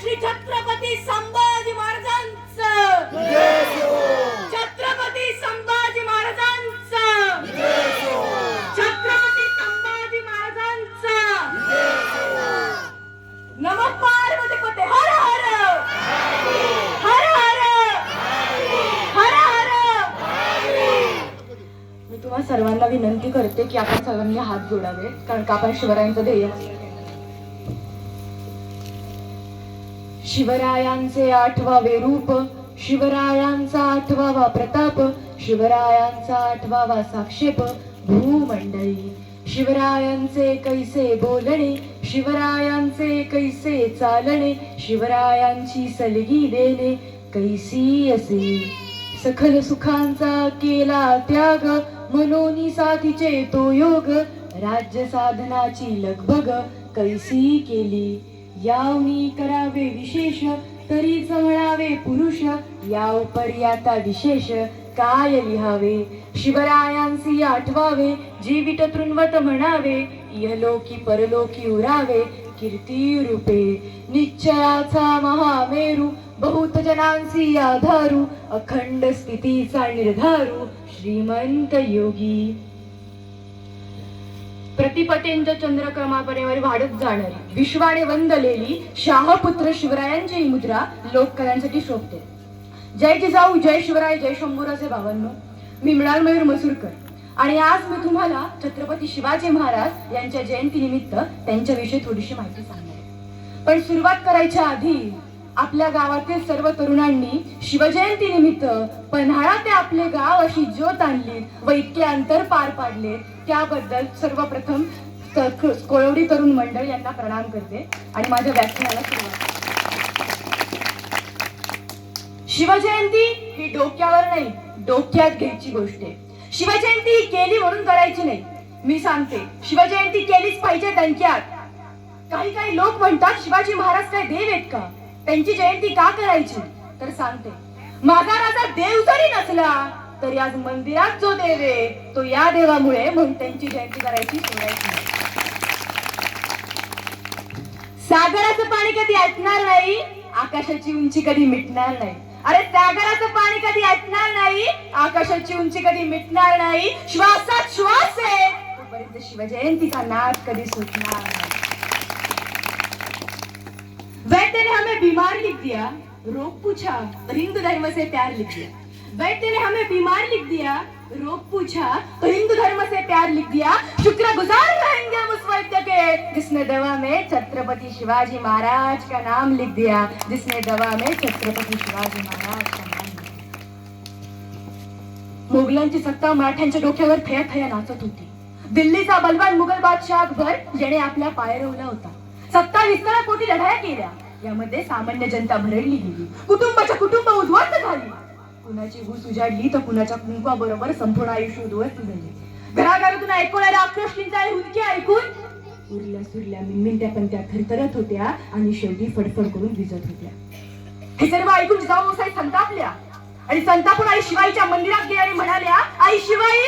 श्री छत्रपती संभाजी महाराजांचं, छत्रपती संभाजी महाराजांचं, छत्रपती संभाजी महाराजांचं. नमः पार्वती पते. हर हर हर हर हर हर. मी तुम्हा सर्वांना विनंती करते की आपण सर्वांनी हात जोडावे, कारण का आपण शिवरायांचं ध्येय. शिवरायांचे 8वावे रूप, शिवरायांचा 8वावा प्रताप, शिवरायांचा 8वावा साक्षेप भूमंडळी. शिवरायांचे कैसे बोलणे, शिवरायांचे कैसे चालणे, शिवरायांची सलगी देणे कैसी असे. सखल सुखांचा केला त्याग, मनोनी साथीचे तो योग, राज्य साधनाची लगबग कैसी केली. यावनी करावे विशेष, तरीच म्हणावे पुरुष, याव पर्याता विशेष काय लिहावे. शिवरायांसी आठवावे, जीवित तृण्वत म्हणावे, इहलोकी परलोकी उरावे कीर्ती रूपे. निश्चयाचा महामेरू, बहुत जनांसी आधारू, अखंड स्थितीचा निर्धारू श्रीमंत योगी. प्रतिपतेंच्या चंद्रक्रमापरेवर वाढत जाणारी, विश्वाने वंदलेली शाहपुत्र शिवरायांची ही मुद्रा लोककलांसाठी शोभते. जय जिजाऊ, जय शिवराय, जय शंभूराजे भावांनो. मी मृणाल मयूर मसूरकर आणि आज मी तुम्हाला छत्रपती शिवाजी महाराज यांच्या जयंतीनिमित्त त्यांच्याविषयी थोडीशी माहिती सांगणार आहे. पण सुरुवात करायच्या आधी आपल्या गावातील सर्व तरुणांनी शिवजयंती निमित्त पन्हाळा ते आपले गाव अशी ज्योत आणली व इतके अंतर पार पाडले, त्याबद्दल सर्वप्रथम कोळवडी तरुण मंडळ यांना प्रणाम करते आणि माझ्या व्याख्यानाला सुरुवात. शिवजयंती ही डोक्यावर नाही, डोक्यात घ्यायची गोष्ट आहे. शिवजयंती ही केली म्हणून करायची नाही. मी सांगते, शिवजयंती केलीच पाहिजे डंक्यात. काही लोक म्हणतात शिवाजी महाराज काय देव आहेत का, त्यांची जयंती का करायची? तर सांगते, माझा राजा देव जरी नसला तरी आज मंदिरात जो देव आहे तो या देवामुळे, म्हणून त्यांची जयंती करायची सोडायची नाही. सागराचं पाणी कधी आटणार नाही, आकाशाची उंची कधी मिटणार नाही. अरे सागराचं पाणी कधी आटणार नाही, आकाशाची उंची कधी मिटणार नाही. श्वासात श्वास आहे तोपर्यंत शिवजयंतीचा नाद कधी सुटणार नाही. वैद्य ने हमें बीमार लिख दिया, रोग पूछा तो हिंदू धर्म से प्यार लिख दिया. वैद्य ने हमें बीमार लिख दिया, रोग पूछा तो हिंदू धर्म से प्यार लिख दिया. शुक्रगुजार रहेंगे हम उस वैद्य के जिसने दवा में छत्रपति शिवाजी महाराज का नाम लिख दिया, जिसने दवा में छत्रपति शिवाजी महाराज का नाम लिख दिया. मुघलांची सत्ता मराठ्यांच्या डोक्यावर थया थया नाचत होती. दिल्लीचा बलवान मुघल बादशाह अकबर ज्याने आपला पाय रोवला होता. 27 कोटी लढाया केल्या, यामध्ये सामान्य जनता भरडली गेली, कुटुंबाच्या कुटुंब उद्ध्वस्त झाली. कुणाची हूस उजाडली तर कुणाच्या कुंकवाबरोबर संपूर्ण आयुष्य उद्ध्वस्त झाले. घराघरातून ऐकवणाऱ्या आक्रोशकींचा हुंदके ऐकून उरल्या सुरल्या मिनमिनत्या पंत्या थरथरत होत्या आणि शेवटी फडफड करून विजत होत्या. हे सर्व ऐकून जिजाऊसाई संतापल्या आणि संतापून आई शिवाईच्या मंदिरात गेल्या आणि म्हणाल्या, आई शिवाई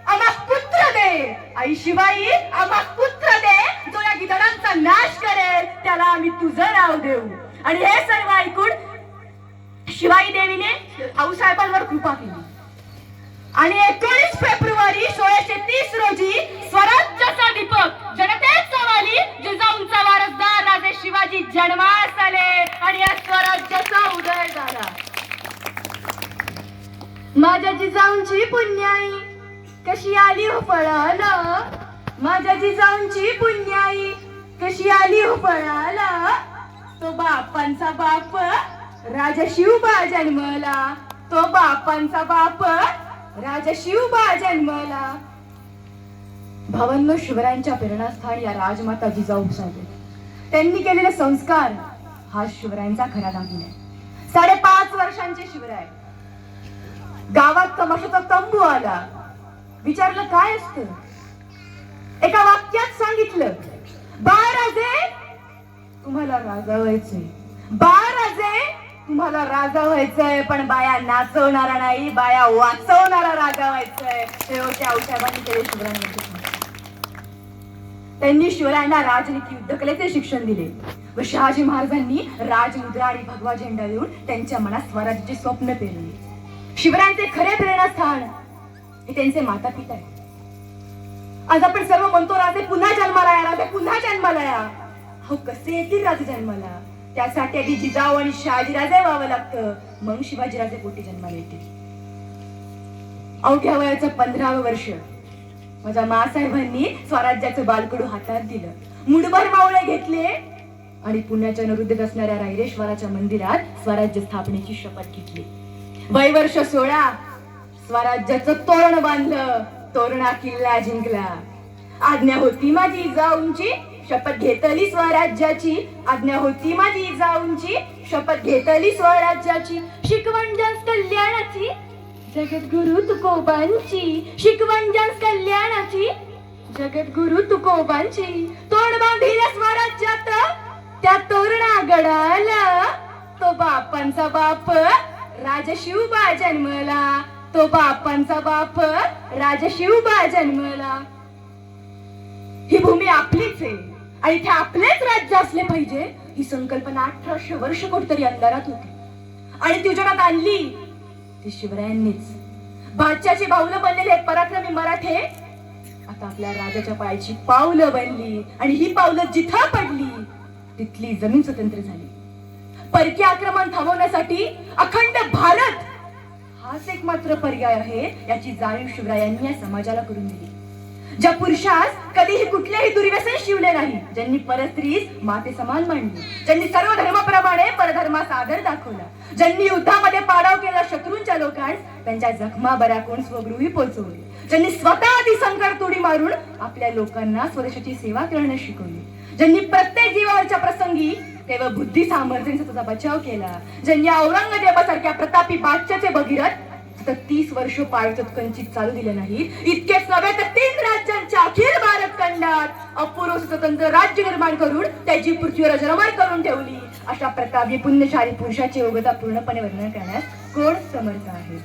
आम्हा पुत्र दे, आई शिवाई आम्हा पुत्र दे, जो या गिधाडांचा नाश करेल त्याला आम्ही तुझं नाव देऊ. आणि हे सर्व ऐकून शिवाई देवीने आऊसाहेबांवर कृपा केली आणि 19 फेब्रुवारी 1630 रोजी स्वराज्याचा दीपक जनतेचा वाली जिजाऊंचा वारसदार राजे शिवाजी जन्मास आले आणि या स्वराज्याचा उदय झाला. माझ्या जिजाऊंची पुण्याई कशी आली हो फळाला, माझ्या जिजाऊंची पुण्याई कशी आली हो फळाला. तो बापांचा बाप राजा शिवबा जन्मला, तो बापांचा बाप राजा शिवबा जन्मला. भावांनो, शिवरायांच्या प्रेरणास्थान या राजमाता जिजाऊ साहेब, त्यांनी केलेले संस्कार हा शिवरायांचा खरा दाखला आहे. 5.5 वर्षांचे शिवराय गावात तमाशाचा तंबू आला. विचारलं काय असतं, एका वाक्यात सांगितलं, बाळराजे तुम्हाला राजा व्हायचंय, बाळराजे तुम्हाला राजा व्हायचंय, पण बाया नाचवणारा नाही, बाया वाचवणारा राजा व्हायचंय. ते होते आऊसाहेबांनी केले शिवरायांनी. त्यांनी शिवरायांना राजनीती युद्धकलेचे शिक्षण दिले व शहाजी महाराजांनी राजमुद्रा आणि भगवा झेंडा देऊन त्यांच्या मनात स्वराज्याचे स्वप्न पेरले. शिवरायांचे खरे प्रेरणास्थान हे त्यांचे माता पिता आहे. आज आपण सर्व म्हणतो राजे पुन्हा जन्माला या, राजे पुन्हा जन्माला या. हो, कसे येतील राजे जन्माला? त्यासाठी आधी जिजाऊ आणि शहाजीराजे व्हावं लागतं, मग शिवाजीराजे पोटी जन्माला येतील. अवघ्या वयाचं 15वं वर्ष माझ्या मासाहेबांनी स्वराज्याचं बालकडू हातात दिलं, मुठभर मावळे घेतले आणि पुण्याच्या नैऋत्येत असणाऱ्या रायरेश्वराच्या मंदिरात स्वराज्य स्थापनेची शपथ घेतली. वय वर्ष 16 स्वराज्याचं तोरण बांधलं, तोरणा किल्ला जिंकला. आज्ञा होती माझी जिजाऊंची, शपथ घेतली स्वराज्याची. आज्ञा होती माझी जिजाऊंची, शपथ घेतली स्वराज्याची. शिकवण जन कल्याणाची, जगद्गुरु तुकोबांची. शिकवण जन कल्याणाची, जगद्गुरु तुकोबांची. तोरण बांधिले स्वराज्यात, त्या तोरणा गडाला तो बापांचा बाप राजशिवबा जन्मला. तो बापांचा बाप राजशिवबा जन्मला. ही भूमी आपलीच आहे आणि इथे आपलेच राज्य असले पाहिजे, ही संकल्पना 1800 वर्ष कुठतरी अंधारात होती आणि ती उजेडात आणली ती शिवरायांनीच. बादशाचे बाहुलं बनलेले पराक्रमी मराठे आता आपल्या राजाच्या पायाची पावलं बनली आणि ही पावलं जिथं पडली तिथली जमीन स्वतंत्र झाली. परकीय आक्रमण थांबवण्यासाठी अखंड भारत हाच एक मात्र पर्याय आहे, याची जाणीव शिवरायांनी या समाजाला करून दिली. ज्या पुरुषास कधीही कुठलेही दुर्व्यसन शिवले नाही, ज्यांनी परस्त्रीस माते समान मांडली, ज्यांनी सर्व धर्माप्रमाणे परधर्मास आदर दाखवला, ज्यांनी युद्धामध्ये पाडाव केला शत्रूंच्या लोकांस, त्यांच्या जखमा बऱ्या कोण स्वगृही पोहोचवली, ज्यांनी स्वतः आधी संकट तोडी मारून आपल्या लोकांना स्वदेशाची सेवा करणं शिकवली, ज्यांनी प्रत्येक जीवावरच्या प्रसंगी तेव्हा बुद्धी सामर्थ्याने त्याचा बचाव केला, ज्यांनी औरंगजेबासारख्या प्रतापी बादशाचे भगीरथ 30 वर्ष पाळत कंचित चालू दिले नाही. इतकेच नव्हे तर 3 राज्यांच्या अखिल भारत खंडात अपूर्व स्वतंत्र राज्य निर्माण करून त्याची पृथ्वीवर अजरामर करून ठेवली. अशा प्रतापी पुण्यशाली पुरुषाची योग्यता पूर्णपणे वर्णन करण्यास कोण समर्थ आहे?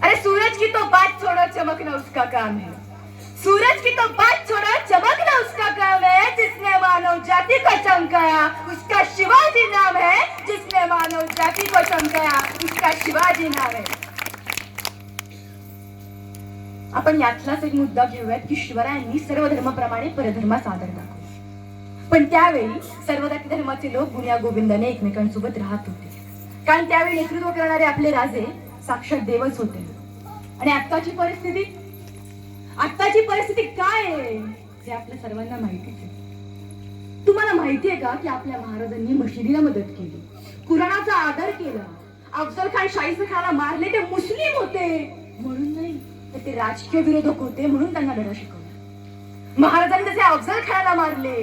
अरे सूरज की तो बात छोड़ो चमकना उसका काम है. सूरज की तो बात छोड़ो चमकना उसका काम है. जिसने मानव जाति को चमकाया उसका शिवाजी नाम है. जिसने मानव जाति को चमकाया उसका शिवाजी नाम है. आपण यातलाच एक मुद्दा घेऊयात की शिवरायांनी सर्व धर्माप्रमाणे परधर्मास आदर दाखवला, पण त्यावेळी सर्व जाती धर्माचे लोक गुण्या गोविंदाने एकमेकांसोबत राहत होते, कारण त्यावेळी नेतृत्व करणारे आपले राजे साक्षात देवच होते. आणि आत्ताची परिस्थिती काय आहे हे आपल्या सर्वांना माहितीच आहे. तुम्हाला माहिती आहे का की आपल्या महाराजांनी मशिदीला मदत केली, कुराणाचा आदर केला. अफजल खान शाहिस्ते खानला मारले ते मुस्लिम होते म्हणून नाही, तर ते राजकीय विरोधक होते म्हणून त्यांना धडा शिकवला. महाराजांनी जसे अफजल खानला मारले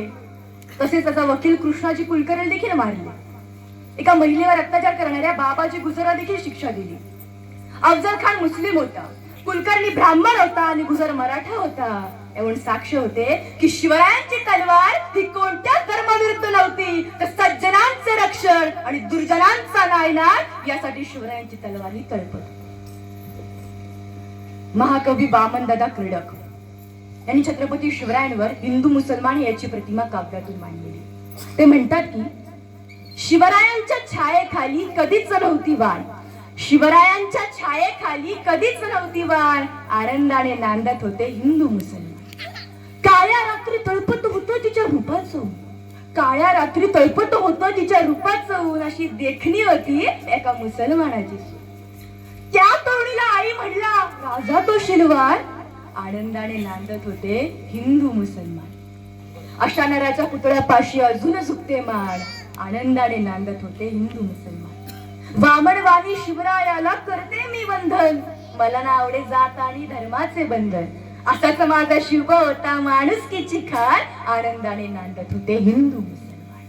तसेच त्याचा वकील कृष्णाजी कुलकर्णी देखील मारले. एका महिलेवर अत्याचार करणाऱ्या बाबाजी गुजरला देखील शिक्षा दिली. अफजल खान मुस्लिम होता, कुलकर्णी ब्राह्मण होता आणि गुजर मराठा होता. एवढे साक्ष होते की शिवरायांची तलवार ही कोणत्याच धर्माविरुद्ध नव्हती, तर सज्जनांचे रक्षण आणि दुर्जनांचा नायनाट यासाठी शिवरायांची तलवार ही तळपत. महाकवी वामनदादा क्रीडक यांनी छत्रपती शिवरायांवर हिंदू मुसलमान याची प्रतिमा काव्यातून मांडलेली. ते म्हणतात की शिवरायांच्या छायेखाली कधीच नव्हती वाण, शिवरायांच्या छायेखाली कधीच नव्हती वाण, आनंदाने नांदत होते हिंदू मुसलमान. काळ्या रात्री तळपत होतं तिच्या रूपाचं, काळ्या रात्री तळपत होतं तिच्या रूपाचं, अशी देखणी होती एका मुसलमानाची. त्या तरुणीला आई म्हणला राजा तो शिलवार, आनंदाने नांदत होते हिंदू मुसलमान. अशा नराच्या पुतळ्यापाशी अजून झुकते मान, आनंदाने नांदत होते हिंदू मुसलमान. वामनवाणी शिवरायाला करते मी वंदन, मला ना आवडे जात आणि धर्माचे बंधन. असाच माझा शिव होता माणुसकीची खाण, आनंदाने नांदत होते हिंदू मुसलमान.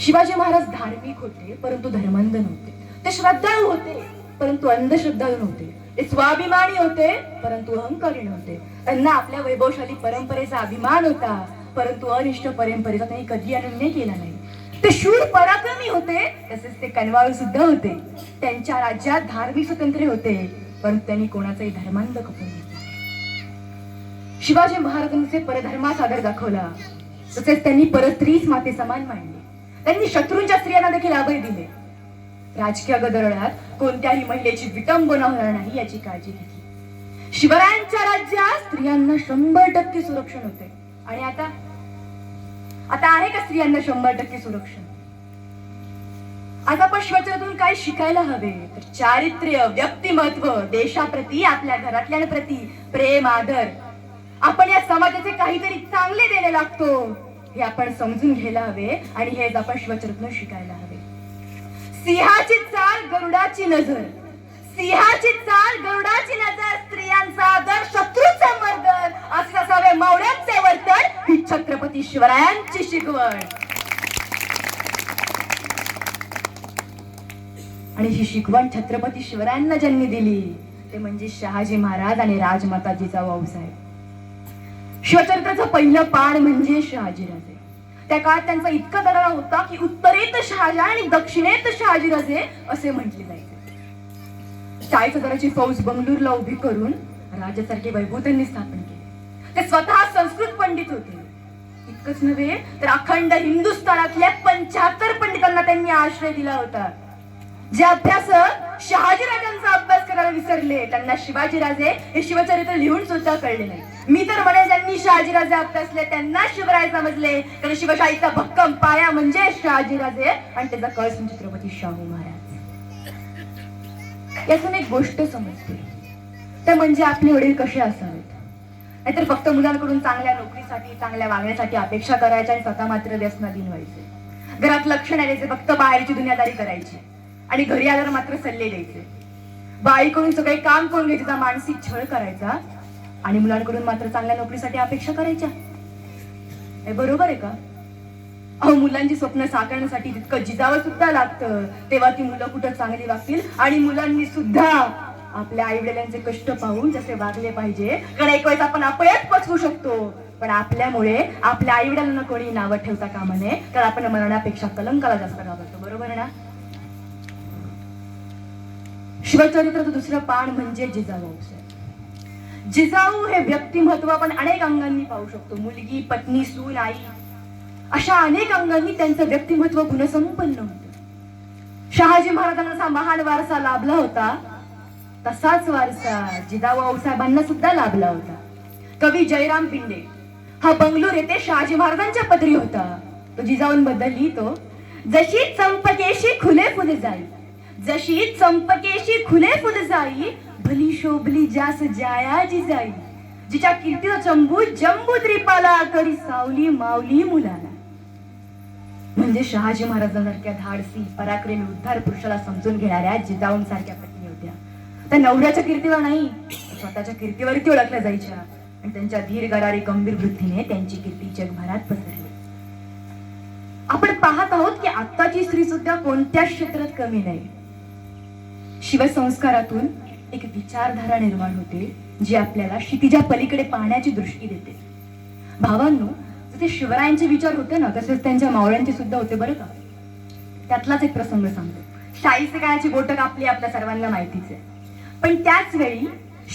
शिवाजी महाराज धार्मिक होते परंतु धर्मांध नव्हते. ते श्रद्धाळू होते परंतु अंधश्रद्धाळू नव्हते. ते स्वाभिमानी होते परंतु अहंकारी नव्हते. त्यांना आपल्या वैभवशाली परंपरेचा अभिमान होता परंतु अनिष्ट परंपरेचा त्यांनी कधी अनुनय केला नाही. ते शूर पराक्रमी होते तसेच ते कनवाळू सुद्धा होते. त्यांच्या राज्यात धार्मिक स्वातंत्र्य होते परंतु त्यांनी कोणाचाही धर्मांध खपून घेतला. शिवाजी महाराजांचे परधर्माचा आदर दाखवला, तसेच त्यांनी परस्त्रीच माते समान मांडले. त्यांनी शत्रूंच्या स्त्रियांना देखील अभय दिले. राजकीय गदारोळात कोणत्याही महिलेची विटंबना होणार नाही याची काळजी घेतली. शिवरायांच्या राज्यात स्त्रियांना 100% सुरक्षण होते. आणि आता आहे का स्त्रियांना 100% सुरक्षण? आज आपण शिवचरित्रातून काय शिकायला हवे तर चारित्र्य, व्यक्तिमत्व, देशाप्रती, आपल्या घरातल्यांप्रती प्रेम, आदर. आपण या समाजाचे काहीतरी चांगले देणे लागतो हे आपण समजून घ्यायला हवे. आणि हेच आपण शिवचरित्रातून शिकायला हवे. सिंहाची चाल गरुडाची नजर, सिंहाची चाल गरुडाची नजर, स्त्रियांचा आदर शत्रूचा मर्दन, असे असावे मावळ्यांचे वर्तन, ही छत्रपती शिवरायांची शिकवण. आणि ही शिकवण छत्रपती शिवरायांना ज्यांनी दिली ते म्हणजे शहाजी महाराज आणि राजमाता जिजाऊसाहेब. शिवचरित्राचं पहिलं पान म्हणजे शहाजीराजे. त्या काळात त्यांचा इतका दरारा होता की उत्तरेत शहाजहान आणि दक्षिणेत शहाजीराजे असे म्हटले जायचे. 40,000ची फौज बंगळूरला उभी करून राज्यासारखे वैभव त्यांनी स्थापन केले. ते स्वतः संस्कृत पंडित होते. इतकंच नव्हे तर अखंड हिंदुस्थानातल्या 75 पंडितांना त्यांनी आश्रय दिला होता. जे अभ्यासक शहाजीराजांचा अभ्यास करायला विसरले त्यांना शिवाजीराजे हे शिवचरित्र लिहून सुद्धा कळले नाही. मी तर म्हणे ज्यांनी शहाजीराजे अभ्यासले त्यांना शिवराय समजले, कारण शिवशाहीचा भक्कम पाया म्हणजे शहाजीराजे आणि त्याचा कळस छत्रपती शाहू महाराज. यातून एक गोष्ट समजते, ते म्हणजे आपले वडील कसे असावेत. नाहीतर फक्त मुलांकडून चांगल्या नोकरीसाठी, चांगल्या वागण्यासाठी अपेक्षा करायच्या आणि स्वतः मात्र व्यसनाधीन व्हायचे. घरात लक्ष नाही द्यायचे, फक्त बाहेरची दुनियादारी करायची आणि घरी आल्यावर मात्र सल्ले द्यायचे. बाईकडून सगळे काम करून घ्यायचा मानसिक छळ करायचा आणि मुलांकडून मात्र चांगल्या नोकरीसाठी अपेक्षा करायच्या. हे बरोबर आहे का? अहो, मुलांची स्वप्न साकारण्यासाठी तितकं जिजावं सुद्धा लागतं. तेव्हा ती मुलं कुठं चांगली वागतील. आणि मुलांनी सुद्धा आपल्या आई वडिलांचे कष्ट पाहून जसे वागले पाहिजे. कारण एक वेळेस आपण अपयश पचवू शकतो, पण आपल्यामुळे आपल्या आई वडिलांना कोणी नावं ठेवता कामा नये, कारण आपण मरणापेक्षा कलंकाला जास्त घाबरतो. बरोबर आहे ना? शिवचरित्राचं दुसरं पान म्हणजे जिजाऊ. जिजाऊ हे व्यक्तिमत्व आपण अनेक अंगांनी पाहू शकतो. मुलगी, पत्नी, सून, आई अशा अनेक अंगांनी त्यांचं व्यक्तिमत्व गुणसंपन्न होतं. शहाजी महाराजांना जसा महान वारसा लाभला होता तसाच वारसा जिजाऊ आऊसाहेबांना सुद्धा लाभला होता. कवी जयराम पिंडे हा बंगळूर येथे शहाजी महाराजांच्या पदरी होता. तो जिजाऊंबद्दल लिहितो, जशी चंपकेशी खुले फुल जाई, जशी चंपकेशी खुले फुल जाई, भली शोभली जास जाया जिजाई, जिच्या कीर्तीचा चंबू जंबू त्रिपाला, करी सावली मावली मुलाला. म्हणजे शहाजी महाराजांसारख्या धाडसी, पराक्रमी, उद्धार पुरुषाला समजून घेणाऱ्या जिजाऊंसारख्या पत्नी होत्या. त्या नवऱ्याच्या कीर्तीवर नाही, स्वतःच्या कीर्तीवरती ओळखल्या जायच्या आणि त्यांच्या धीर गरारी गंभीर वृत्तीने त्यांची कीर्ती जगभरात पसरली. आपण पाहत आहोत की आत्ताची स्त्री सुद्धा कोणत्याच क्षेत्रात कमी नाही. शिवसंस्कारातून एक विचारधारा निर्माण होते जी आपल्याला क्षितिजा पलीकडे पाहण्याची दृष्टी देते. भावांनो, जसे शिवरायांचे विचार होते ना तसेच त्यांच्या मावळ्यांचे सुद्धा होते बरं का. त्यातलाच एक प्रसंग सांगतो. शाहिस्ते खानाची बोटं कापली आपल्या सर्वांना माहितीच आहे. पण त्याच वेळी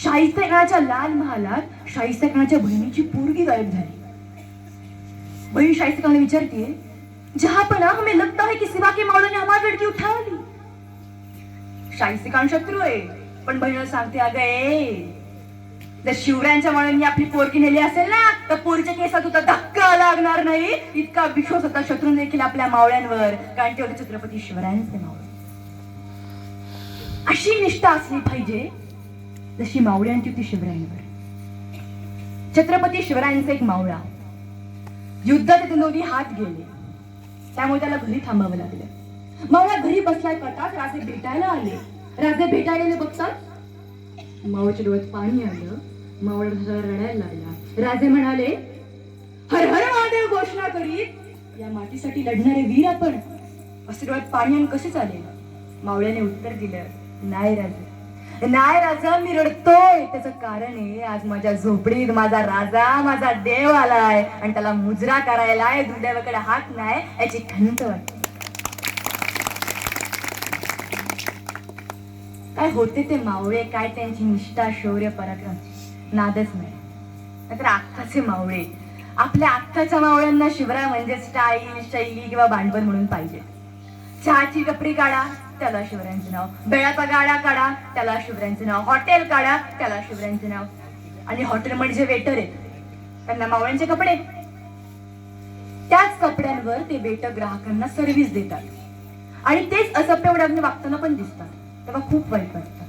शाहिस्ते खानाच्या लाल महालात शाहिस्ते खानाच्या बहिणीची पोरगी गायब झाली. बहीण शाहिस्ते खान विचारतीये, जहापना हमें लगता है कि सिवा के मावळों ने हमारी लड़की उठा ली. शाहिस्ते खान शत्रू आहे, पण बहिण सांगते, अगं जर शिवरायांच्या मावळ्यांनी आपली पोरगी नेली असेल ना तर पोरीच्या केसात होता धक्का लागणार नाही. इतका विश्वास होता शत्रू देखील आपल्या मावळ्यांवर, कारण ते होते छत्रपती शिवरायांचे मावळे. अशी निष्ठा असली पाहिजे जशी मावळ्यांची होती शिवरायांवर. छत्रपती शिवरायांचा एक मावळा युद्धात दोन्ही हात गेले, त्यामुळे त्याला घरी थांबावं लागलं. मावळा घरी बसलाय कटात राजे भेटायला आले. राजे भेटायला आले बघतात मावळच्या डोळ्यात पाणी आलं. मावळा रडायला लागला. राजे म्हणाले, हर हर महादेव घोषणा करीत या मातीसाठी लढणारे वीर आपण, असे डोळ्यात पाणी आणि कसे चालेल. मावळ्याने उत्तर दिलं, नाही राजे, नाही राजा, मी रडतोय त्याचं कारण आहे आज माझ्या झोपडीत माझा राजा, माझा देव आलाय आणि त्याला मुजरा करायला दुर्दैवाकडे हात नाही याची खंत वाटते. काय होते ते मावळे, काय त्यांची निष्ठा, शौर्य, पराक्रम, नादच नाही. नाहीतर आत्ताचे मावळे. आपल्या आत्ताच्या मावळ्यांना शिवराय म्हणजे स्टाईल, शैली किंवा भांडवल म्हणून पाहिजे. चहाची टपरी काढा, त्याला शिवरायांचं नाव. बेळाचा गाडा काढा, त्याला शिवरायांचं नाव. हॉटेल काढा, त्याला शिवरायांचं नाव. आणि हॉटेल म्हणजे वेटर आहेत, त्यांना मावळ्यांचे कपडे. त्याच कपड्यांवर ते वेटर ग्राहकांना सर्व्हिस देतात आणि तेच असभ्य वागताना पण दिसतात. तेव्हा खूप वाईट वाटतं.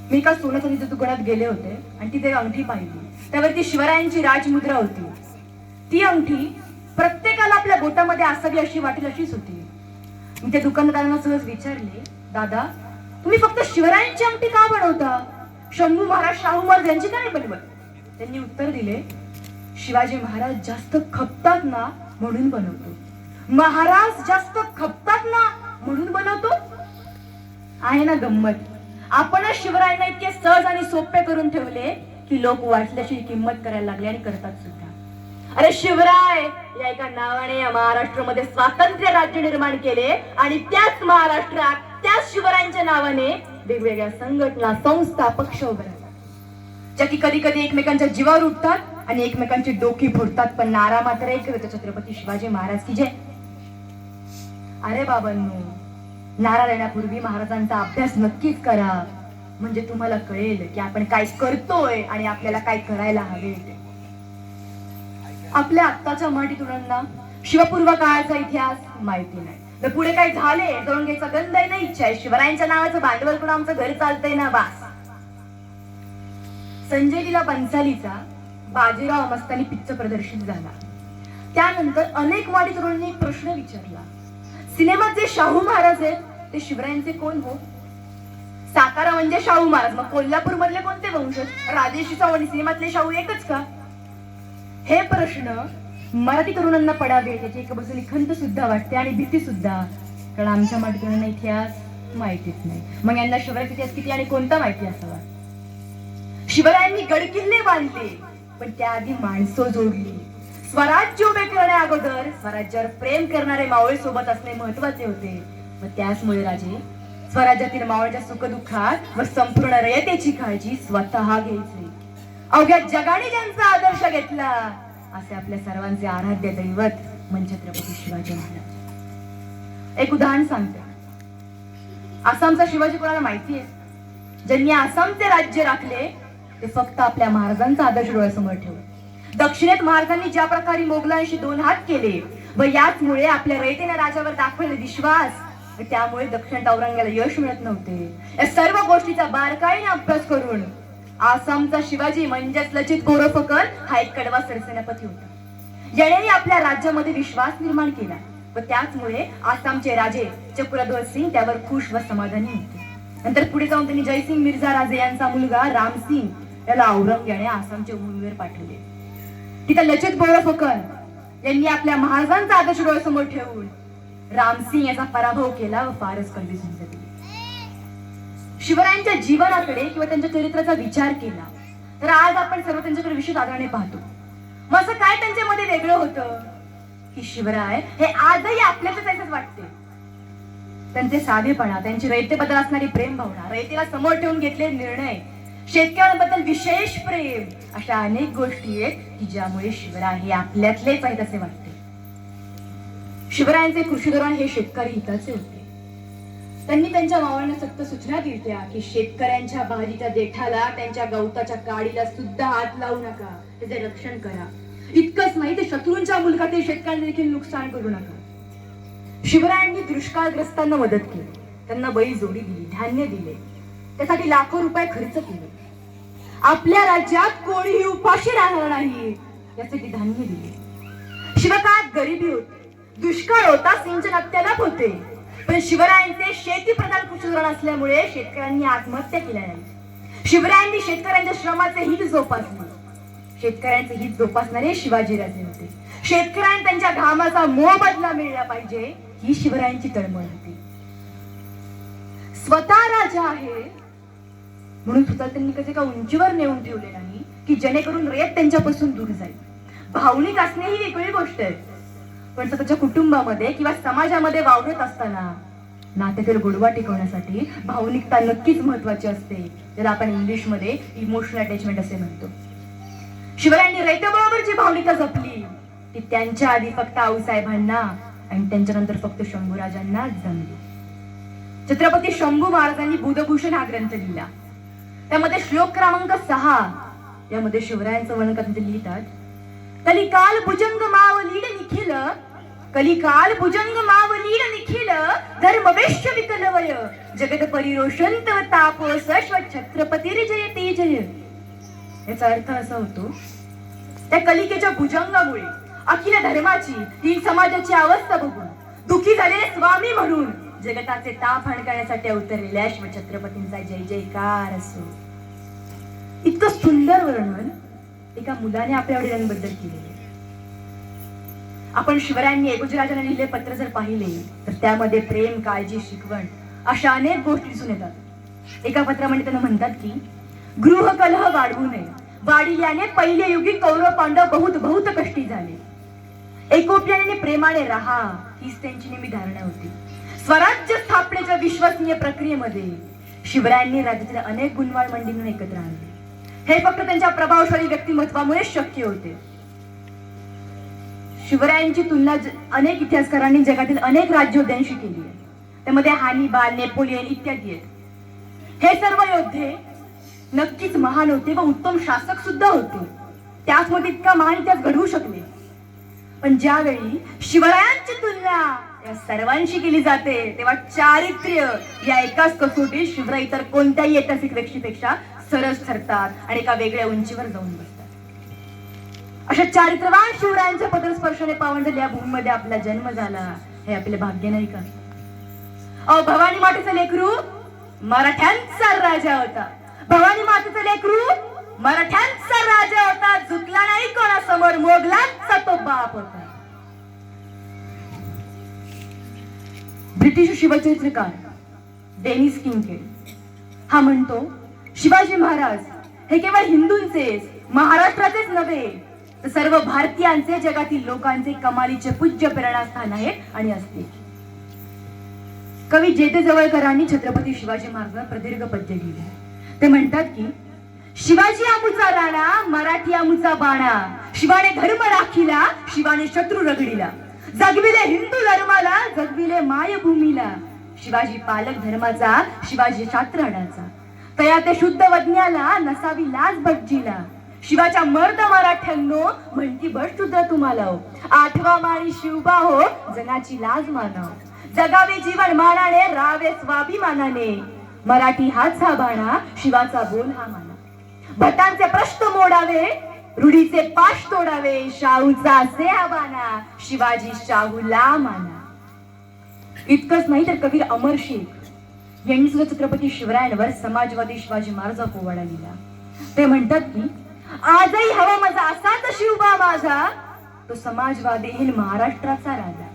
मी एका सोन्या चांदीच्या दुकानात गेले होते आणि तिथे अंगठी पाहिली. त्यावरती शिवरायांची राजमुद्रा होती. ती अंगठी प्रत्येकाला आपल्या बोटामध्ये असावी अशी वाटेल अशीच होती. मी त्या दुकानदारांना सहज विचारले, दादा तुम्ही फक्त शिवरायांची अंगठी का बनवता, शंभू महाराज, शाहू महाराज यांची का नाही बनवत? त्यांनी उत्तर दिले, शिवाजी महाराज जास्त खपतात ना म्हणून बनवतो. महाराज जास्त खपतात ना म्हणून बनवतो. आहे ना गंमत. आपणच शिवरायांना इतके सहज आणि सोपे करून ठेवले की लोक वाटल्याशी किंमत करायला लागले आणि करतात सुद्धा. अरे शिवराय या एका नावाने या महाराष्ट्रामध्ये स्वातंत्र्य राज्य निर्माण केले आणि त्याच महाराष्ट्रात त्याच शिवरायांच्या नावाने वेगवेगळ्या संघटना, संस्था, पक्ष उभे राहतात, ज्या की कधी कधी एकमेकांच्या जीवावर उठतात आणि एकमेकांची डोकी फोडतात, पण नारा मात्र एक, छत्रपती शिवाजी महाराज की जय. अरे बाबांनो, नारा देण्यापूर्वी महाराजांचा अभ्यास नक्कीच करा, म्हणजे तुम्हाला कळेल की आपण काय करतोय आणि आपल्याला काय करायला हवे. आपल्या आत्ताच्या मराठी तरुणांना शिवपूर्व काळाचा इतिहास माहिती नाही. तर पुढे काय झाले जाणून घ्यायचा गंध आहे ना इच्छा आहे. शिवरायांच्या नावाचं भांडवल करून आमचं घर चालतंय ना बास. संजय लीला पंचालीचा बाजीराव मस्तानी पिक्चर प्रदर्शित झाला. त्यानंतर अनेक मराठी तरुणांनी एक प्रश्न विचारला, सिनेमात जे शाहू महाराज आहेत ते शिवरायांचे कोण हो? सातारा म्हणजे शाहू महाराज, मग कोल्हापूर मधले कोणते वंशज? राजेशी चव्हाण सिनेमातले शाहू एकच का? हे प्रश्न मराठी तरुणांना पडावे त्याची एका बाजूने खंत सुद्धा वाटते आणि भीती सुद्धा, कारण आमच्या मराठी तरुणांना इतिहास माहितीच नाही. मग यांना शिवरायांचा इतिहास किती आणि कोणता माहिती असावा? शिवरायांनी गडकिल्ले बांधले, पण त्याआधी माणसं जोडली. स्वराज्य उभे करण्या अगोदर स्वराज्यावर प्रेम करणारे मावळे सोबत असणे महत्वाचे होते. व त्याचमुळे राजे स्वराज्यातील मावळच्या सुखदुःखात व संपूर्ण रयतेची काळजी स्वतः घ्यायचे. अवघ्या जगाने ज्यांचा आदर्श घेतला असे आपल्या सर्वांचे आराध्य दैवत म्हणजे छत्रपती शिवाजी महाराज. एक उदाहरण सांगते. आसामचा शिवाजी कोणाला माहिती आहे? ज्यांनी आसामचे राज्य राखले ते फक्त आपल्या महाराजांचा आदर्श डोळ्यासमोर ठेवून. दक्षिणेत महाराजांनी ज्या प्रकारे मोगलांशी 2 हात केले व याचमुळे आपल्या रयतेने राजावर दाखवलेला विश्वास, त्यामुळे दक्षिणेत औरंगजेबाला यश मिळत नव्हते. या सर्व गोष्टीचा बारकाईने अभ्यास करून आसामचा शिवाजी म्हणजेच लचित बोरफुकन हा एक कडवा सरसेनापती होता. याने आपल्या राज्यामध्ये विश्वास निर्माण केला व त्याचमुळे आसामचे राजे चक्रधर सिंग त्यावर खुश व समाधानी होते. नंतर पुढे जाऊन त्यांनी जयसिंग मिर्झा राजे यांचा मुलगा रामसिंग याला औरंगजेबाने आसामच्या भूमीवर पाठवले. तिथं लचित बोरफुकन यांनी आपल्या महाराजांचा आदर्श डोळ्यासमोर ठेवून रामसिंग याचा पराभव केला व फारच कणबी झुंज दिली. शिवरायांच्या जीवनाकडे किंवा त्यांच्या चरित्राचा विचार केला तर आज आपण सर्व त्यांच्याकडे विशेष आदराने पाहतो. मग असं काय त्यांच्यामध्ये वेगळं होतं की शिवराय हे आजही आपल्याच वाटते. त्यांचे साधेपणा, त्यांची रयतेबद्दल असणारी प्रेम भावना, रयतेला समोर ठेवून घेतलेले निर्णय, शेतकऱ्यांबद्दल विशेष प्रेम, अशा अनेक गोष्टी आहेत की ज्यामुळे शिवराय हे आपल्यातलेच आहेत असे वाटते. शिवरायांचे कृषी धोरण हे शेतकरी हिताचे होते. त्यांनी त्यांच्या मावळ्यांना सक्त सूचना दिल्या की शेतकऱ्यांच्या भाजीच्या देठाला, त्यांच्या गवताच्या काडीला सुद्धा हात लावू नका, त्याचे रक्षण करा. इतकंच नाही तर शत्रूंच्या मुलखातील शेतकऱ्यांना देखील नुकसान करू नका. शिवरायांनी दुष्काळग्रस्तांना मदत केली, त्यांना बैल जोडी दिली, धान्य दिले, त्यासाठी लाखो रुपये खर्च केले. आपल्या राज्यात कोणीही उपाशी राहणार नाही यासाठी धान्य दिले. शिवकाळात गरिबी होती, दुष्काळ होता, सिंचन अत्यालाप होते, पण शिवरायांचे शेती प्रधान कृषी धोरण असल्यामुळे शेतकऱ्यांनी आत्महत्या केल्या नाही. शिवरायांनी शेतकऱ्यांच्या श्रमाचे हित जोपासले. शेतकऱ्यांचे हित जोपासणारे शिवाजीराजे होते. शेतकऱ्यांना त्यांच्या घामाचा मोबदला मिळला पाहिजे ही शिवरायांची तळमळ होती. स्वतः राजा आहे म्हणून सुद्धा त्यांनी कधी का उंचीवर नेऊन ठेवले नाही की जेणेकरून रयत त्यांच्यापासून दूर जाईल. भावनिक असणे ही वेगळी गोष्ट आहे, पण स्वतःच्या कुटुंबामध्ये किंवा समाजामध्ये वावरत असताना नात्यातील गोडवा टिकवण्यासाठी भावनिकता नक्कीच महत्वाची असते, ज्याला आपण इंग्लिशमध्ये इमोशनल अटॅचमेंट असे म्हणतो. शिवरायांनी रयतेबरोबर जी भावनिका जपली ती त्यांच्या आधी फक्त आऊसाहेबांना आणि त्यांच्यानंतर फक्त शंभूराजांनाच जमली. छत्रपती शंभू महाराजांनी बुधभूषण हा ग्रंथ लिहिला. त्यामध्ये श्लोक क्रमांक 6 यामध्ये शिवरायांचं वर्णन करण्यात लिहितात, कलिकाल भुजंग मावलीड निखिल, कलिकाल भुजंग मावलीड निखिल, धर्मवेश्य विकलवय, जगत परिरोशन तव तापस छत्रपती जयते जय. याचा अर्थ असा होतो, त्या कलिकेच्या भुजंगामुळे अखिल धर्माची तीन समाजाची अवस्था बघून दुखी झालेले स्वामी म्हणून जगताचे ताप हणकाण्यासाठी अवतरलेल्या शिवछत्रपतींचा जय जयकार असो. इतकं सुंदर वर्णन एका मुलाने आपल्या वडिलांबद्दल केलेले. आपण शिवरायांनी एकोजीराजांना लिहिले पत्र जर पाहिले तर त्यामध्ये प्रेम, काळजी, शिकवण अशा अनेक गोष्टी दिसून येतात. एका पत्रामध्ये त्यांना म्हणतात की गृह कलह वाढवू नये, वाढिल्याने पहिले युगी कौरव पांडव बहुत बहुत कष्टी झाले. एकोप्याने प्रेमाने राहा हीच त्यांची नेहमी धारणा होती. स्वराज्य स्थापनेच्या विश्वसनीय प्रक्रियेमध्ये शिवरायांनी राज्यातील अनेक गुणवाळ मंडळींना एकत्र आणले. हे फक्त त्यांच्या प्रभावशाली व्यक्तिमत्वामुळे शक्य होते. शिवरायांची तुलना अनेक इतिहासकारांनी जगातील अनेक राज्योद्ध्यांशी केली आहे. त्यामध्ये हानिबाल, नेपोलियन इत्यादी आहेत. हे सर्व योद्धे नक्कीच महान होते व उत्तम शासक सुद्धा होते. त्याचमध्ये इतका महान इतिहास घडवू शकले. पण ज्यावेळी शिवरायांची तुलना या सर्वांशी केली जाते तेव्हा चारित्र्य या एकाच कसोटीत शिवराय इतर कोणत्याही ऐतिहासिक व्यक्तीपेक्षा सरस ठरतात आणि एका वेगळ्या उंचीवर जाऊन बसतात. अशा चारित्रवान शिवरायांच्या पदस्पर्शाने पावंडलेल्या भूमीमध्ये आपला जन्म झाला हे आपले भाग्य नाही का? अहो, भवानी मातेचा लेकरू मराठ्यांचा राजा होता. भवानी मातेचा लेकरू मराठ्यांचा राजा होता. झुकला नाही कोणासमोर, मोगलांचा तो बाप होता. ब्रिटिश शिवचरित्रकार डेनिस किंकेड हा म्हणतो, शिवाजी महाराज हे केवळ हिंदूंचेच, महाराष्ट्राचेच नव्हे तर सर्व भारतीयांचे, जगातील लोकांचे कमालीचे पूज्य प्रेरणास्थान आहे आणि असते. कवी जेते जवळकरांनी छत्रपती शिवाजी महाराजांना प्रदीर्घ पद्य लिहिले. ते म्हणतात की शिवाजी आमुचा राणा, मराठी आमुचा बाणा, शिवाने धर्म राखिला, शिवाने शत्रू रगडिला, जगविले हिंदू धर्माला, जगविले मायभूमीला, शिवाजी पालक धर्माचा, शिवाजी शास्त्राणाचा, तया ते शुद्ध वज्ञाला, नसावी लाज भटजीला, शिवाच्या मर्द मराठ्यांनो म्हणती भट सुद्धा तुम्हाला हो, आठवा माळी शिवबा हो, जनाची लाज मानाव, जगावे जीवन मानाने, राहावे स्वाभिमानाने, मराठी हाच हा बाणा, शिवाचा बोल हा माना, भटांचे प्रश्न मोडावे, रूढीचे पाश तोडावे, शाहूचा असे हा बाणा, शिवाजी शाहूला माना. इतकंच नाही तर कवी अमर शेख यांनी सुद्धा छत्रपती शिवरायांवर समाजवादी शिवाजी महाराज पोवाडा लिहिला. ते म्हणतात की आजही हवा माझा असाच शिवबा माझा, तो समाजवादी हिंद महाराष्ट्राचा राजा,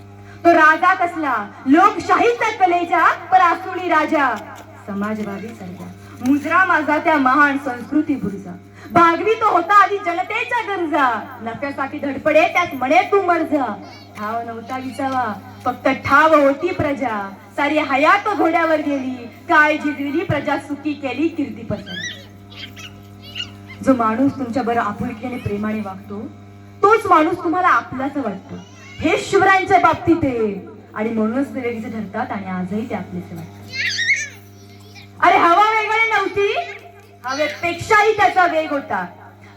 तो राजा कसला लोकशाहीचा कलेजा, पर आसुळी राजा समाजवादी सर्जा, मुजरा माझा त्या महान संस्कृती बुरजा, भागवी तो होता आधी जनतेच्या गरजा, नफ्यासाठी धडपडे त्यात म्हणे तू मर्जा, ठाव नव्हता विसावा फक्त ठाव होती प्रजा, सारी हयात घोड्यावर गेली, काळजी दिली प्रजा सुखी केली कीर्ती पसरली. जो माणूस तुमच्या बरं आपुलकीने प्रेमाने वागतो तोच माणूस तुम्हाला आपलाच वाटतो. हे शिवरायांच्या बाबतीत आहे आणि म्हणूनच ते वेगळे ठरतात आणि आजही ते आपलेच वाटतात. अरे हवा वेगाने नव्हती, हवेपेक्षाही त्याचा वेग होता.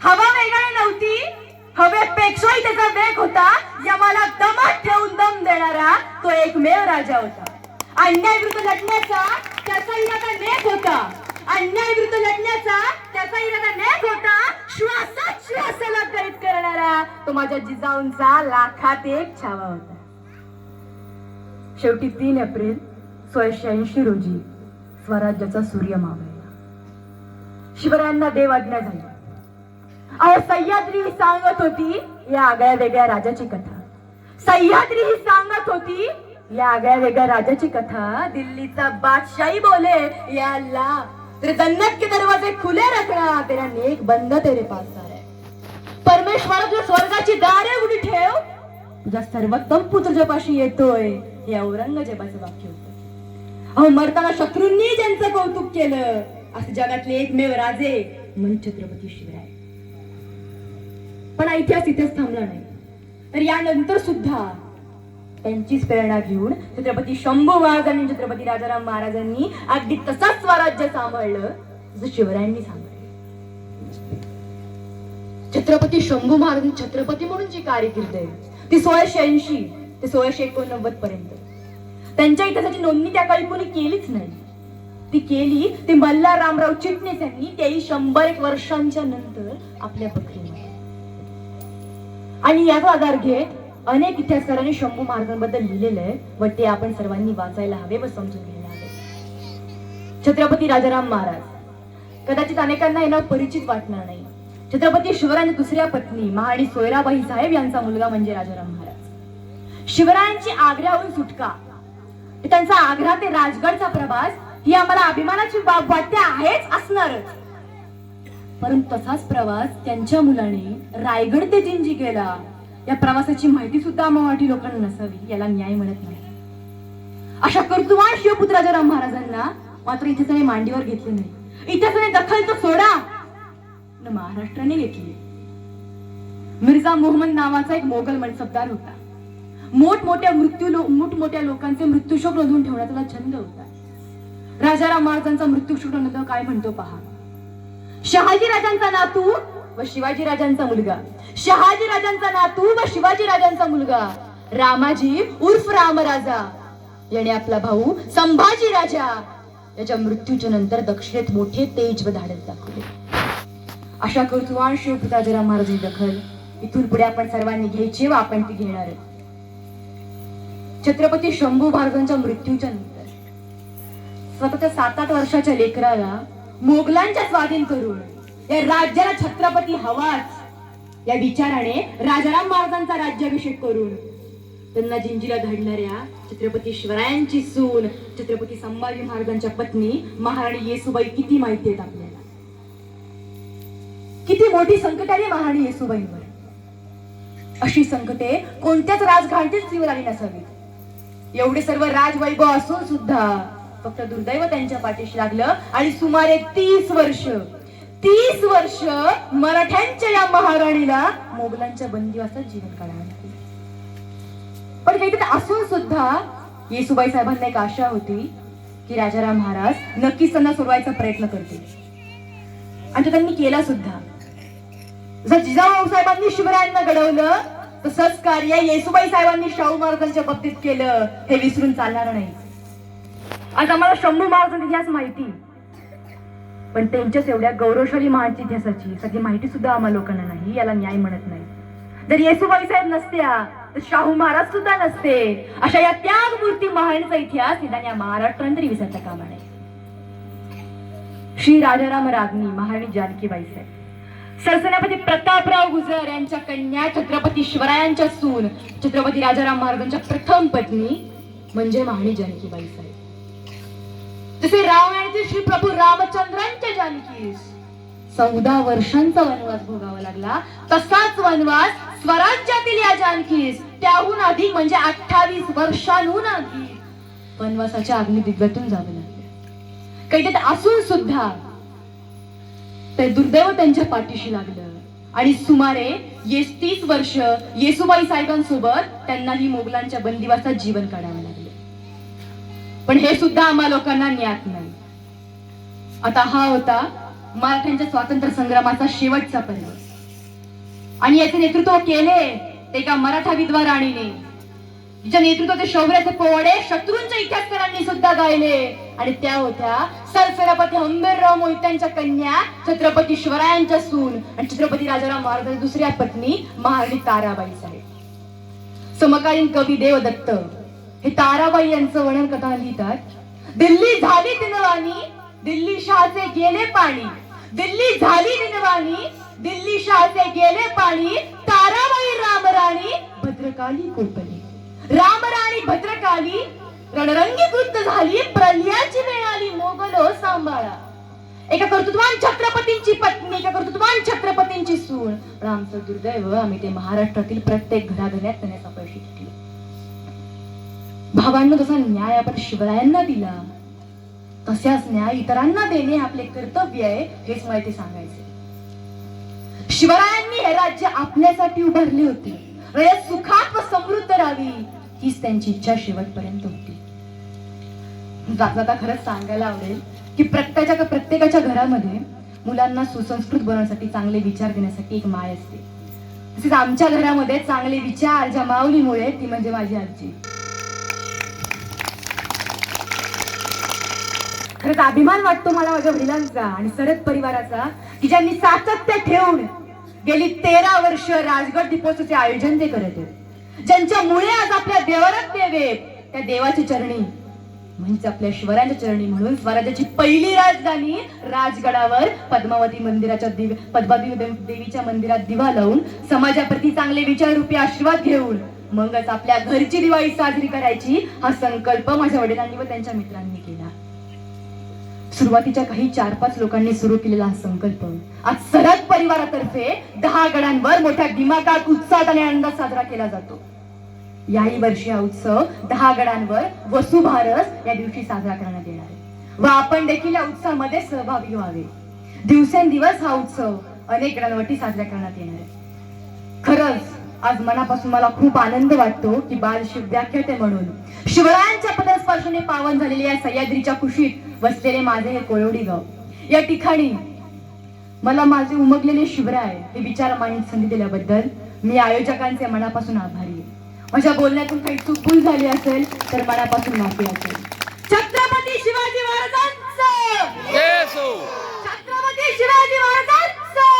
हवा वेगाने नव्हती, हवेपेक्षाही त्याचा वेग होता. यमाला दमात ठेवून दम देणारा तो एकमेव राजा होता. अन्याय विरुद्ध लढण्याचा त्याचा इरादा नेक होता. अन्याय विरुद्ध लढण्याचा त्याचा इरादा नेक होता. श्वासात श्वासाला कैद करणारा तो माझ्या जिजाऊंचा लाखात एक छावा होता. शेवटी 3 एप्रिल 1680 रोजी स्वराज्याचा सूर्य मावळला. शिवरायांना देवाज्ञा झाली. अहो, सह्याद्री ही सांगत होती या आगळ्या वेगळ्या राजाची कथा. सह्याद्री ही सांगत होती या आगळ्या वेगळ्या राजाची कथा. दिल्लीचा बादशाही बोले या अल्लाह तेरे जन्नत के दरवाजे खुले रखना, तेरा नेक बंदा तेरे पास आहे. परमेश्वर तुझ्या स्वर्गाची दारे उघडी ठेव, तुझा सर्वोत्तम पुत्र तुझ्यापाशी येतोय. हे औरंगजेबाचं वाक्य होतं. अहो, मरताना शत्रूंनी ज्यांचं कौतुक केलं असे जगातले एकमेव राजे म्हणजे छत्रपती शिवराय. पण इतिहास इथेच थांबला नाही, तर यानंतर सुद्धा त्यांचीच प्रेरणा घेऊन छत्रपती शंभू महाराजांनी छत्रपती राजाराम महाराजांनी अगदी तसाच स्वराज्य सांभाळलं जसं शिवरायांनी सांभाळलं. छत्रपती शंभू महाराज छत्रपती म्हणून जी कारकीर्द आहे ती 1680 ते 1689 पर्यंत. त्यांच्या इतिहासाची नोंदणी त्या काळी कोणी केलीच नाही. ती केली ते मल्हार रामराव चिटणीस यांनी, तेही 100 वर्षांच्या नंतर आपल्या बकरीमध्ये. आणि याचा आधार घेत अनेक इतिहासकारांनी शंभू महाराजांबद्दल लिहिलेलं आहे व ते आपण सर्वांनी वाचायला हवे व समजून घ्यायला हवे. छत्रपती राजाराम महाराज, कदाचित अनेकांना हे नाव परिचित वाटणार नाही. छत्रपती शिवरायांच्या दुसऱ्या पत्नी महाराणी सोयराबाई साहेब यांचा मुलगा म्हणजे राजाराम महाराज. शिवरायांची आग्र्याहून सुटका, त्यांचा आग्रा ते राजगडचा प्रवास ही आम्हाला अभिमानाची बाब वाटते आहेच असणारच. परंतु तसाच प्रवास त्यांच्या मुलाने रायगड ते जिंजी केला. या प्रवासाची माहिती सुद्धा मराठी लोकांना नसावी याला न्याय म्हणत नाही. अशा कर्तुवान शिवपुत्र राजाराम महाराजांना मात्र इतिहासाने मांडीवर घेतले नाही. इतिहासाने दखल तर सोडा न महाराष्ट्राने घेतली. मिर्झा मोहम्मद नावाचा एक मोगल मनसबदार होता. मोठमोठ्या लोकांचे मृत्यूशोक नोंदवून ठेवण्याचा त्याला छंद होता. राजाराम महाराजांचा मृत्यूशोक नोंदवतो काय म्हणतो पहा. शहाजी राजांचा नातू व शिवाजी राजांचा मुलगा, शहाजी राजांचा नातू व शिवाजी राजांचा मुलगा रामाजी उर्फ रामराजा याने आपला भाऊ संभाजी राजा याच्या मृत्यूच्या नंतर दक्षिणेत मोठे तेज व धाडस दाखवले. अशा कर्तुवान शिवपुत्र राजाराम महाराजांची दखल इथून पुढे आपण सर्वांनी घ्यायची व आपण ती घेणार. छत्रपती शंभू महाराजांच्या मृत्यूच्या नंतर स्वतःच्या 7-8 वर्षाच्या लेकराला मोगलांच्या स्वाधीन करून या राज्याला छत्रपती हवाच या विचाराने राजाराम महाराजांचा राज्याभिषेक करून त्यांना जिंजीला धडणाऱ्या छत्रपती शिवरायांची सून छत्रपती संभाजी महाराजांच्या पत्नी महाराणी येसूबाई किती माहिती आहेत आपल्याला. किती मोठी संकट आली महाराणी येसूबाईंवर. अशी संकटे कोणत्याच राजघाटीत जीवर आली नसावीत. एवढे सर्व राजवैभव असून सुद्धा फक्त दुर्दैव त्यांच्या पाठीशी लागलं आणि सुमारे 30 वर्ष मराठ्यांच्या या महाराणीला मोगलांच्या बंदिवासात जीवन काढावं लागलं. पण काहीतरी असून सुद्धा येसूबाई साहेबांना एक आशा होती की राजाराम महाराज नक्कीच त्यांना सोडवायचा प्रयत्न करतील आणि तो त्यांनी केला सुद्धा. जर जिजाऊ साहेबांनी शिवरायांना घडवलं तसंच कार्य येसूबाई साहेबांनी शाहू महाराजांच्या बाबतीत केलं हे विसरून चालणार नाही. आज आम्हाला शंभू महाराजांचा इतिहास माहिती, पण त्यांच्याच एवढ्या गौरवशाली महाराज इतिहासाची सगळी माहिती सुद्धा आम्हाला लोकांना नाही याला न्याय म्हणत नाही. जर येसूबाई साहेब नसत्या तर शाहू महाराज सुद्धा नसते. अशा या त्यागमूर्ती महाराणीचा इतिहास निदान या महाराष्ट्राने तरी विसरता कामा नये. श्री राजाराम राज्ञी महाराणी जानकीबाई साहेब, सरसेनापती प्रतापराव गुजर यांच्या कन्या छत्रपती शिवरायांच्या सून छत्रपती राजाराम महाराजांच्या प्रथम पत्नी म्हणजे महाराणी जानकीबाई साहेब. जसे रामायणातील श्री प्रभू रामचंद्रांच्या जानकीस 14 वर्षांचा वनवास भोगावा लागला तसाच वनवास स्वराज्यातील या जानकीस त्याहून अधिक म्हणजे 28 वर्षांहून अधिक वनवासाच्या अग्निदिग्गतून जावे लागले. काही त्यात असून सुद्धा ते दुर्दैव त्यांच्या पाठीशी लागलं आणि सुमारे 30 वर्ष येसूबाई साहेबांसोबत त्यांनाही मोगलांच्या बंदिवासात जीवन काढावं लागलं. पण हे सुद्धा आम्हा लोकांना ज्ञात नाही. आता हा होता मराठ्यांच्या स्वातंत्र्य संग्रामाचा शेवटचा पर्व आणि याचे नेतृत्व केले ते एका मराठा विधवा राणीने, जिच्या नेतृत्वाचे शौर्याचे पोवाडे शत्रूंच्या इतिहासकारांनी सुद्धा गायले आणि त्या होत्या सरसेनापती हंबीरराव मोहित्यांच्या कन्या छत्रपती शिवरायांच्या सून आणि छत्रपती राजाराम महाराजांच्या दुसऱ्या पत्नी महाराणी ताराबाई साहेब. समकालीन कवी देवदत्त हे ताराबाई यांचं वर्णन कथा लिहितात. दिल्ली झाली दिनवाणी, दिल्ली शहाचे गेले पाणी, दिल्ली झाली दिनवाणी, दिल्ली शहाचे गेले पाणी, ताराबाई रामराणी भद्रकाली कोपली, रामराणी भद्रकाली रणरंगी कृत झाली, प्रलयाची वेळ आली मोगलो सांभाळा. एका कर्तृत्वान छत्रपतींची पत्नी, एका कर्तृत्वान छत्रपतींची सून. पण आमचं दुर्दैव आम्ही ते महाराष्ट्रातील प्रत्येक घराघरात त्यांना अपयशी घेतली. भावांनो, जसा न्याय आपण शिवरायांना दिला तसाच न्याय इतरांना देणे आपले कर्तव्य आहे हेच माहिती सांगायचे. शिवरायांनी हे राज्य आपल्यासाठी उभारले होते. रयत सुखात व समृद्ध राहावी हीच त्यांची इच्छा शेवटपर्यंत होती. जाता खरंच सांगायला आवडेल की प्रत्येकाच्या घरामध्ये मुलांना सुसंस्कृत बनवण्यासाठी, चांगले विचार देण्यासाठी एक माय असते. तसेच आमच्या घरामध्ये चांगले विचार ज्या माऊलीमुळे, ती म्हणजे माझी आजी. खरंच अभिमान वाटतो मला माझ्या वडिलांचा आणि सरत परिवाराचा, की ज्यांनी सातत्य ठेवून गेली 13 वर्ष राजगड दीपोत्सवाचे आयोजन ते करत आहेत. ज्यांच्यामुळे आज आपल्या देवारात देव आहेत, त्या देवाच्या चरणी म्हणजे आपल्या शिवरायांच्या चरणी म्हणून स्वराज्याची पहिली राजधानी राजगडावर पद्मावती देवीच्या मंदिरात दिवा लावून समाजाप्रती चांगले विचाररूपी आशीर्वाद घेऊन मगच आपल्या घरची दिवाळी साजरी करायची हा संकल्प माझ्या वडिलांनी व त्यांच्या मित्रांनी केला. सुरुवातीच्या काही 4-5 लोकांनी सुरू केलेला हा संकल्प आज सरत परिवारातर्फे 10 गडांवर मोठ्या दिमाखात, उत्साहात आणि आनंदात साजरा केला जातो. याही वर्षी हा उत्सव 10 गडांवर वसुबारस या दिवशी साजरा करण्यात येणार आहे व आपण देखील या उत्सवामध्ये सहभागी व्हावे. दिवसेंदिवस हा उत्सव अनेक गडांवरती साजरा करण्यात येणार आहे. खरंच आज मनापासून मला खूप आनंद वाटतो की बाल शिवव्याख्याते म्हणून शिवरायांच्या पदस्पर्शाने पावन झालेल्या या सह्याद्रीच्या कुशीत वसलेले माझे हे कोळवडी गाव, या ठिकाणी मला माझे उमगलेले शिवराय हे विचार मांडण्याची संधी दिल्याबद्दल मी आयोजकांचे मनापासून आभारी आहे. माझ्या बोलण्यातून काही चूकभूल झाली असेल तर मनापासून माफी असेल. छत्रपती शिवाजी महाराजांचं, छत्रपती शिवाजी महाराजांचं,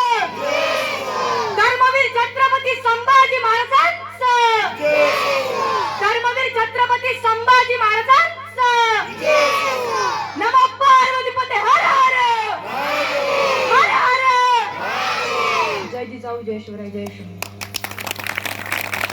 धर्मवीर छत्रपती संभाजी महाराजांचं, धर्मवीर छत्रपती संभाजी महाराजांचं. नमो पार्वतीपते हर हर हर हर. जय जिजाऊ, जय शिवराय, जय